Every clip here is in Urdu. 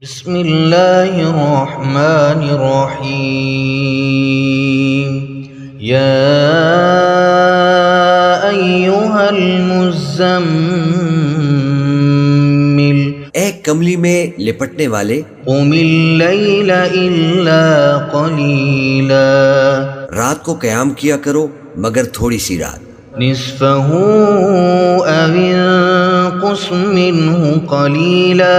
بسم اللہ الرحمن الرحیم یا ایہا المزمل اے کملی میں لپٹنے والے، قم اللیل الا قلیلا رات کو قیام کیا کرو مگر تھوڑی سی رات، نصفہ او انقص منہ قلیلا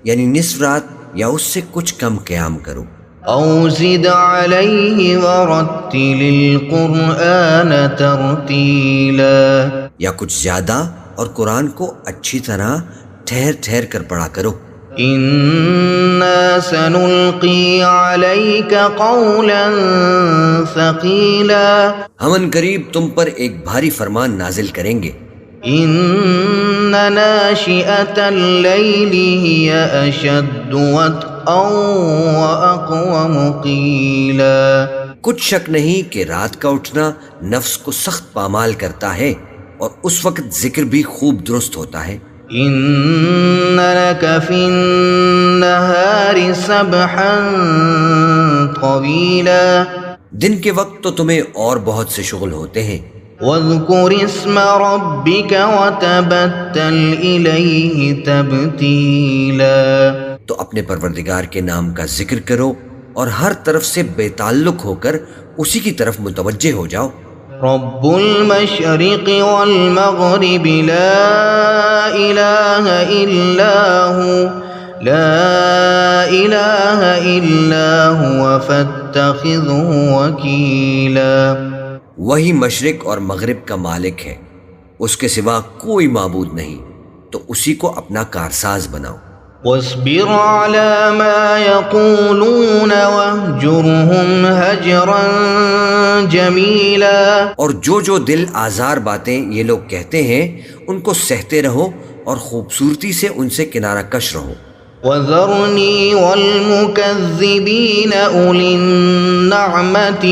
یعنی نصف رات یا اس سے کچھ کم قیام کرو، او زد علیہ ورتل القرآن ترتیلا یا کچھ زیادہ اور قرآن کو اچھی طرح ٹھہر ٹھہر کر پڑھا کرو۔ انا سنلقی علیک قولا ثقیلا ہم ان قریب تم پر ایک بھاری فرمان نازل کریں گے۔ ان ناشئة اللیل ہی اشد وطئا واقوم قیلا کچھ شک نہیں کہ رات کا اٹھنا نفس کو سخت پامال کرتا ہے اور اس وقت ذکر بھی خوب درست ہوتا ہے۔ ان لک فی النہار سبحا طویلا دن کے وقت تو تمہیں اور بہت سے شغل ہوتے ہیں، واذکر اسم ربک وتبتل الیہ تبتیلا تو اپنے پروردگار کے نام کا ذکر کرو اور ہر طرف سے بے تعلق ہو کر اسی کی طرف متوجہ ہو جاؤ۔ رب المشرق والمغرب لا الہ الا ہو فاتخذہ وکیلا وہی مشرق اور مغرب کا مالک ہے، اس کے سوا کوئی معبود نہیں، تو اسی کو اپنا کارساز بناؤ۔ واصبر على ما يقولون واهجرهم هجرا جميلا اور جو دل آزار باتیں یہ لوگ کہتے ہیں ان کو سہتے رہو اور خوبصورتی سے ان سے کنارہ کش رہو۔ وذرني والمكذبين أولي النعمة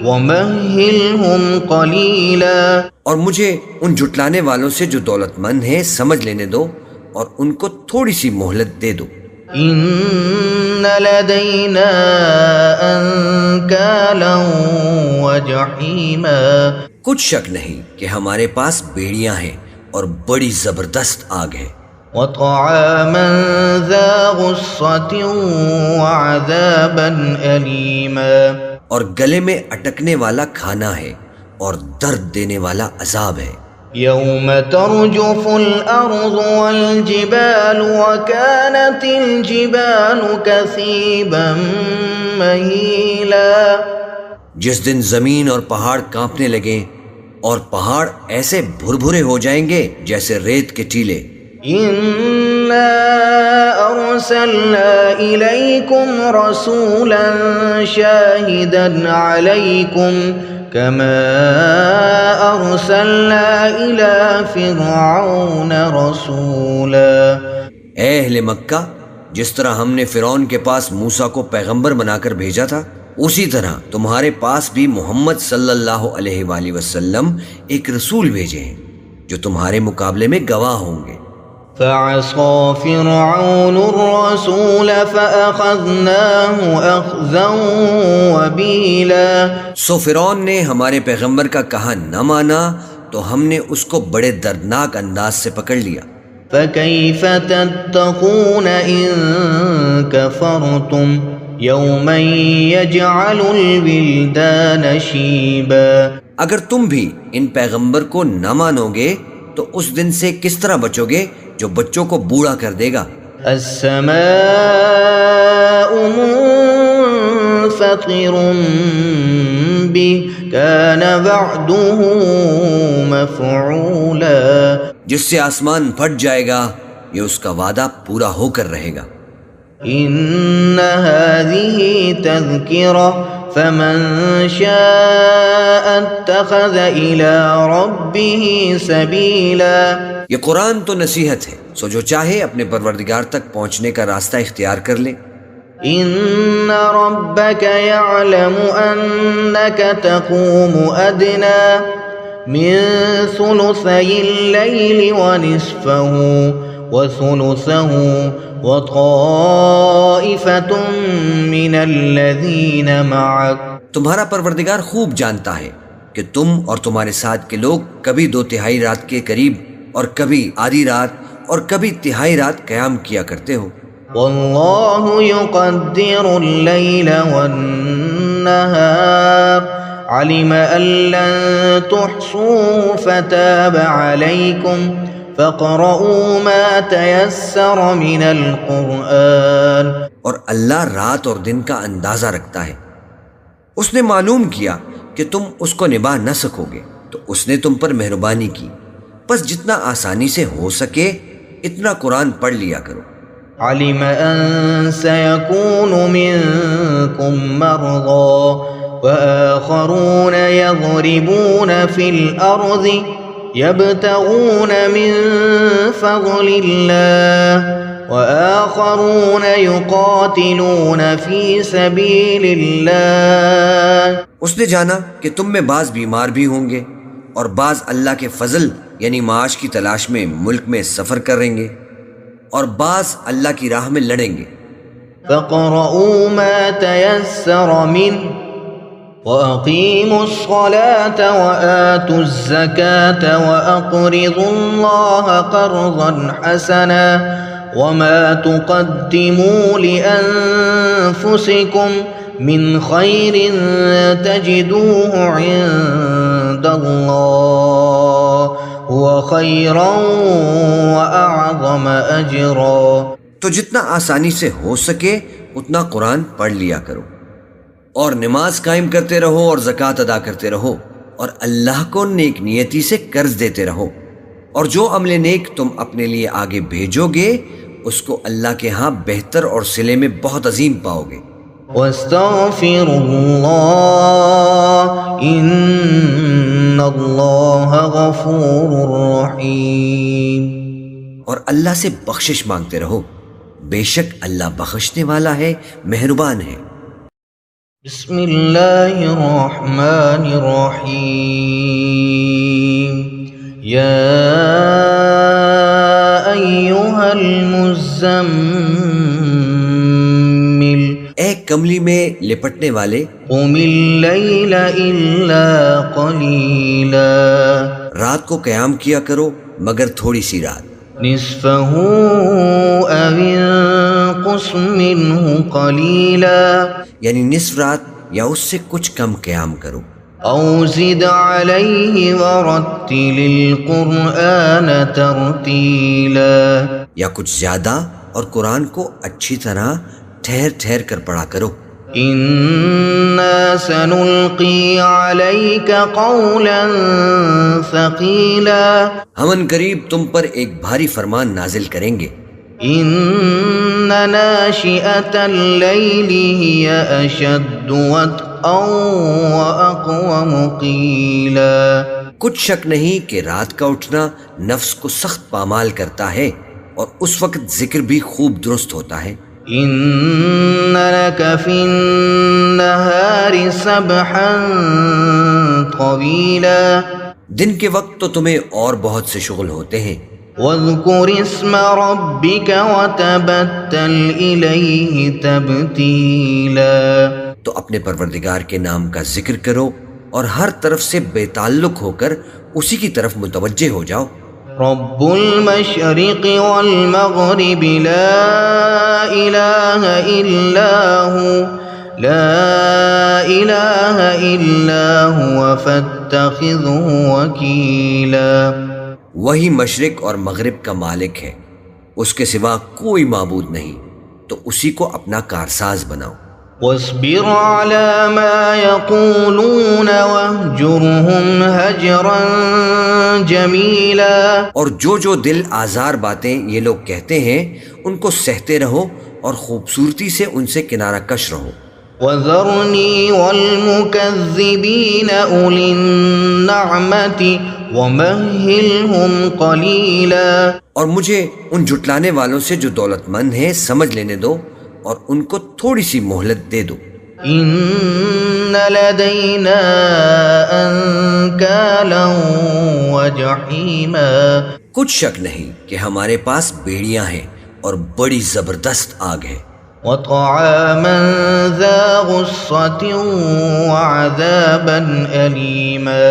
ومهلهم قليلا اور مجھے ان جھٹلانے والوں سے جو دولت مند ہیں سمجھ لینے دو اور ان کو تھوڑی سی مہلت دے دو۔ ان لدینا انکالا وجحیما کچھ شک نہیں کہ ہمارے پاس بیڑیاں ہیں اور بڑی زبردست آگ ہے، وطعاما ذا غصة وعذابا أليما اور گلے میں اٹکنے والا کھانا ہے اور درد دینے والا عذاب ہے۔ يوم ترجف الأرض والجبال وكانت الجبال كثيبا مهيلا جس دن زمین اور پہاڑ کانپنے لگیں اور پہاڑ ایسے بھربھرے ہو جائیں گے جیسے ریت کے ٹیلے۔ إنا أرسلنا إليكم رسولا شاهدا عليكم كما أرسلنا إلى فرعون رسولا اے اہل مکہ، جس طرح ہم نے فرعون کے پاس موسیٰ کو پیغمبر بنا کر بھیجا تھا، اسی طرح تمہارے پاس بھی محمد صلی اللہ علیہ وآلہ وسلم ایک رسول بھیجے ہیں جو تمہارے مقابلے میں گواہ ہوں گے۔ فعصى فرعون الرسول فأخذناه أخذا وبيلا سو فرعون نے ہمارے پیغمبر کا کہا نہ مانا تو ہم نے اس کو بڑے دردناک انداز سے پکڑ لیا۔ فكيف تتقون إن كفرتم يوما يجعل الولدان شيبا اگر تم بھی ان پیغمبر کو نہ مانو گے تو اس دن سے کس طرح بچو گے جو بچوں کو بوڑھا کر دے گا۔ السماء منفطر به كان وعده مفعولا جس سے آسمان پھٹ جائے گا یہ اس کا وعدہ پورا ہو کر رہے گا۔ ان هذه تذکرہ فمن شاء اتخذ الى ربه سبیلا یہ قرآن تو نصیحت ہے، سو جو چاہے اپنے پروردگار تک پہنچنے کا راستہ اختیار کر لے۔ ان ربك يعلم انك تقوم ادنى من ثلثي الليل ونصفه وثلثه وطائفة من الذين معك. تمہارا پروردگار خوب جانتا ہے کہ تم اور تمہارے ساتھ کے لوگ کبھی 2/3 رات کے قریب اور کبھی آدھی رات اور کبھی تہائی رات قیام کیا کرتے ہو. واللہ یقدر اللیل والنہار علم ان لن تحصوا فتاب علیکم فاقرؤوا ما تیسر من القرآن. اور اللہ رات اور دن کا اندازہ رکھتا ہے. اس نے معلوم کیا کہ تم اس کو نبھا نہ سکو گے تو اس نے تم پر مہربانی کی، بس جتنا آسانی سے ہو سکے اتنا قرآن پڑھ لیا کرو. علم ان سيكون منكم مرضى وآخرون يضربون في الأرض يبتغون من فضل الله وآخرون يقاتلون في سبيل الله. اس نے جانا کہ تم میں بعض بیمار بھی ہوں گے اور بعض اللہ کے فضل یعنی معاش کی تلاش میں ملک میں سفر کریں گے اور بعض اللہ کی راہ میں لڑیں گے. فَاقْرَؤُوا مَا تَيَسَّرَ مِنْهُ وَأَقِيمُوا الصَّلَاةَ وَآتُوا الزَّكَاةَ وَأَقْرِضُوا اللَّهَ قَرْضًا حَسَنًا وَمَا تُقَدِّمُوا لِأَنفُسِكُمْ من خیر تجدوه عند اللہ هو خیرا واعظم اجرا. تو جتنا آسانی سے ہو سکے اتنا قرآن پڑھ لیا کرو اور نماز قائم کرتے رہو اور زکوٰۃ ادا کرتے رہو اور اللہ کو نیک نیتی سے قرض دیتے رہو اور جو عمل نیک تم اپنے لیے آگے بھیجو گے اس کو اللہ کے ہاں بہتر اور صلے میں بہت عظیم پاؤ گے. وَاسْتَغْفِرُوا اللَّهَ إِنَّ اللَّهَ غَفُورٌ رَحِيمٌ. اور اللہ سے بخشش مانگتے رہو، بے شک اللہ بخشنے والا ہے، مہربان ہے. بسم اللہ الرحمن الرحیم. یا ایہا المزمل، اے کملی میں لپٹنے والے، قم اللیل الا قلیلا، رات کو قیام کیا کرو مگر تھوڑی سی رات. نصفہ او انقص منہ قلیلا، یعنی نصف رات یا اس سے کچھ کم قیام کرو. او زد علیہ ورتل القرآن ترتیلا، یا کچھ زیادہ اور قرآن کو اچھی طرح ٹھہر ٹھہر کر پڑھا کرو. انا سنلقی علیک قولا ثقیلا، ہم ان قریب تم پر ایک بھاری فرمان نازل کریں گے. ان ناشئۃ اللیل ہی اشد وطئا واقوم قیلا، کچھ شک نہیں کہ رات کا اٹھنا نفس کو سخت پامال کرتا ہے اور اس وقت ذکر بھی خوب درست ہوتا ہے. ان لک فی النہار سبحا طویلا، دن کے وقت تو تمہیں اور بہت سے شغل ہوتے ہیں. واذکر اسم ربک وتبتل الیہ تبتیلا، تو اپنے پروردگار کے نام کا ذکر کرو اور ہر طرف سے بے تعلق ہو کر اسی کی طرف متوجہ ہو جاؤ. رب المشرق والمغرب لا الہ الا ہو، لا الہ الا ہوا فاتخذہ وکیلا، وہی مشرق اور مغرب کا مالک ہے، اس کے سوا کوئی معبود نہیں، تو اسی کو اپنا کارساز بناؤ. واصبر على ما يقولون واهجرهم هجرا جميلا، اور جو دل آزار باتیں یہ لوگ کہتے ہیں ان کو سہتے رہو اور خوبصورتی سے ان سے کنارہ کش رہو. وذرني والمكذبين أولي النعمة ومهلهم قليلا، اور مجھے ان جھٹلانے والوں سے جو دولت مند ہیں سمجھ لینے دو اور ان کو تھوڑی سی مہلت دے دو. ان لدینا انکالا وجحیما، کچھ شک نہیں کہ ہمارے پاس بیڑیاں ہیں اور بڑی زبردست آگ ہے، وطعاما ذا غصة وعذابا أليما،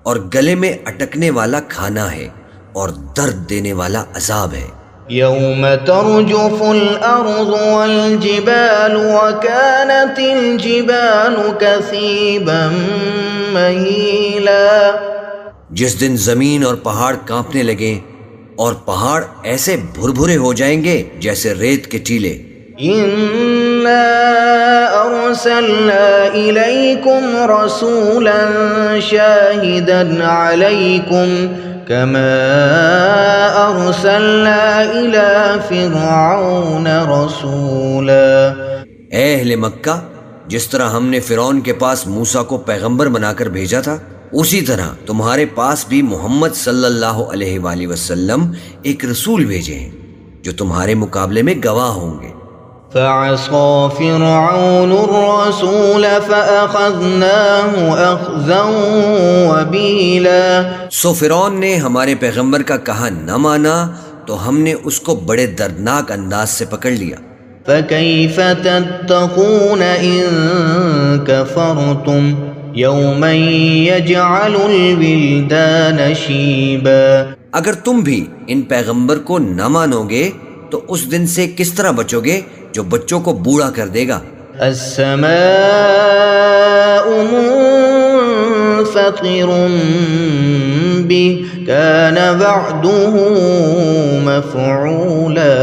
اور گلے میں اٹکنے والا کھانا ہے اور درد دینے والا عذاب ہے۔ يوم ترجف الأرض والجبال وكانت الجبال كثيبا مهيلا، جس دن زمین اور پہاڑ کانپنے لگیں اور پہاڑ ایسے بھربھرے ہو جائیں گے جیسے ریت کے ٹیلے۔ إنا أرسلنا إليكم رسولا شاهدا عليكم كما أرسلنا إلى فرعون رسولا۔ اے اہل مکہ، جس طرح ہم نے فرعون کے پاس موسیٰ کو پیغمبر بنا کر بھیجا تھا، اسی طرح تمہارے پاس بھی محمد صلی اللہ علیہ وآلہ وسلم ایک رسول بھیجے ہیں جو تمہارے مقابلے میں گواہ ہوں گے۔ فعصى فرعون الرسول فأخذناه أخذا وبيلا، سو فرعون نے ہمارے پیغمبر کا کہا نہ مانا تو ہم نے اس کو بڑے دردناک انداز سے پکڑ لیا۔ فكيف تتقون إن كفرتم يوما يجعل الولدان شيبا، اگر تم بھی ان پیغمبر کو نہ مانو گے تو اس دن سے کس طرح بچو گے جو بچوں کو بوڑھا کر دے گا۔ السماء منفطر به كان وعده مفعولا،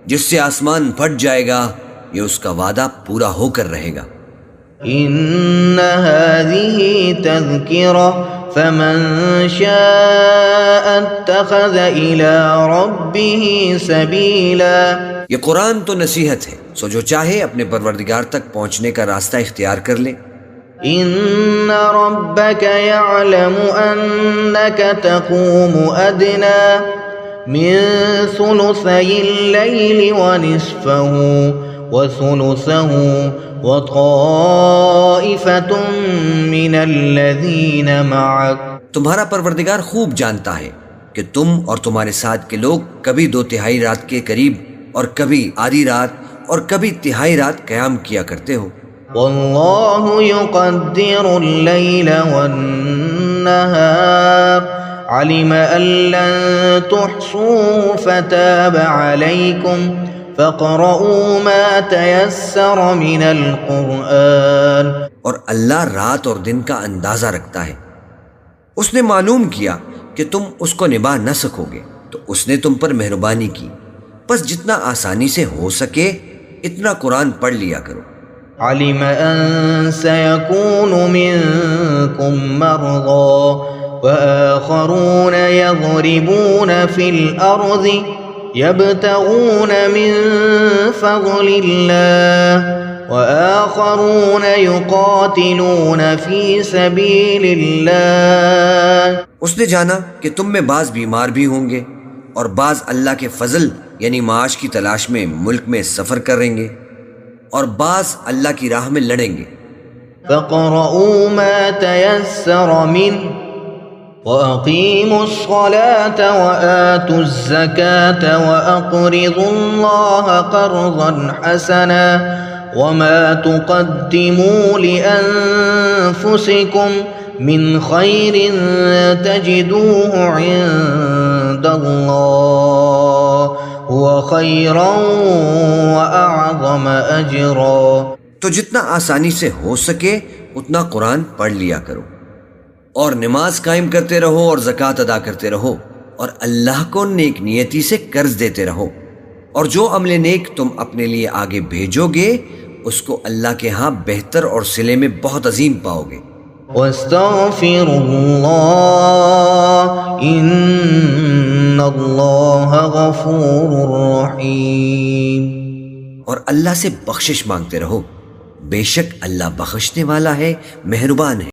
جس سے آسمان پھٹ جائے گا، یہ اس کا وعدہ پورا ہو کر رہے گا۔ إن هذه تذكرة فمن شاء اتخذ إلى ربه سبيلا، یہ قرآن تو نصیحت ہے، سو جو چاہے اپنے پروردگار تک پہنچنے کا راستہ اختیار کر لے۔ إن ربك يعلم أنك تقوم أدنى من ثلثي الليل ونصفه وثلثه وطائفة من الذين معك، تمہارا پروردگار خوب جانتا ہے کہ تم اور تمہارے ساتھ کے لوگ کبھی 2/3 رات کے قریب اور کبھی آدھی رات اور کبھی تہائی رات قیام کیا کرتے ہو۔ والله يقدر الليل والنهار علم أن لن تحصوا فتاب عليكم فاقرؤوا ما تيسر من القرآن، اور اللہ رات اور دن کا اندازہ رکھتا ہے، اس نے معلوم کیا کہ تم اس کو نبھا نہ سکو گے تو اس نے تم پر مہربانی کی، بس جتنا آسانی سے ہو سکے اتنا قرآن پڑھ لیا کرو۔ علم أن سيكون منكم مرضى وآخرون يضربون في الأرض يبتغون من فضل الله وآخرون يقاتلون في سبيل الله، اس نے جانا کہ تم میں بعض بیمار بھی ہوں گے اور بعض اللہ کے فضل یعنی معاش کی تلاش میں ملک میں سفر کریں گے اور بعض اللہ کی راہ میں لڑیں گے۔ فاقرؤوا ما تيسر منه وأقيموا الصلاة وآتوا الزكاة وأقرضوا الله قرضا حسنا وما تقدموا لأنفسكم من خير تجدوه عند الله هو خيرا وأعظم أجرا، تو جتنا آسانی سے ہو سکے اتنا قرآن پڑھ لیا کرو اور نماز قائم کرتے رہو اور زکوٰۃ ادا کرتے رہو اور اللہ کو نیک نیتی سے قرض دیتے رہو، اور جو عمل نیک تم اپنے لیے آگے بھیجو گے اس کو اللہ کے ہاں بہتر اور صلے میں بہت عظیم پاؤ گے۔ واستغفروا الله إن الله غفور رحيم، اور اللہ سے بخشش مانگتے رہو، بے شک اللہ بخشنے والا ہے، مہربان ہے۔